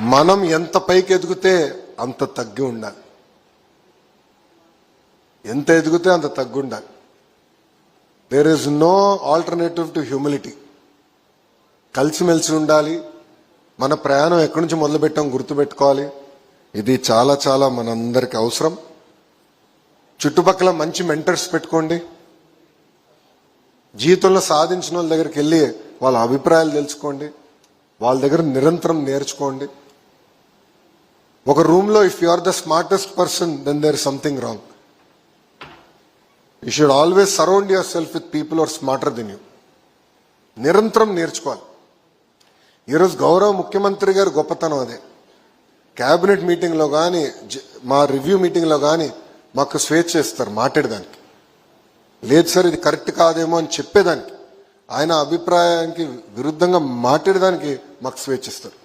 మనం ఎంత పైకి ఎదిగితే అంత తగ్గి ఉండాలి. ఎంత ఎదిగితే అంత తగ్గి ఉండాలి. There is no alternative to humility. కలిసిమెలిసి ఉండాలి. మన ప్రయాణం ఎక్కడి నుంచి మొదలుపెట్టాం గుర్తుపెట్టుకోవాలి. ఇది చాలా చాలా మనందరికి అవసరం. చుట్టుపక్కల మంచి మెంటర్స్ పెట్టుకోండి. జీవితంలో సాధించిన వాళ్ళ దగ్గరికి వెళ్ళి వాళ్ళ అభిప్రాయాలు తెలుసుకోండి. వాళ్ళ దగ్గర నిరంతరం నేర్చుకోండి. ఒక రూమ్లో if you are the smartest person then there is something wrong. You should always surround yourself with people are smarter than you. నిరంతరం నేర్చుకోవాలి. ఈరోజు గౌరవ ముఖ్యమంత్రి గారు గొప్పతనం అదే. క్యాబినెట్ మీటింగ్లో కానీ మా రివ్యూ మీటింగ్లో కానీ మాకు స్వేచ్ఛ ఇస్తారు మాట్లాడేదానికి. లేదు సార్ ఇది కరెక్ట్ కాదేమో అని చెప్పేదానికి, ఆయన అభిప్రాయానికి విరుద్ధంగా మాట్లాడేదానికి మాకు స్వేచ్ఛ ఇస్తారు.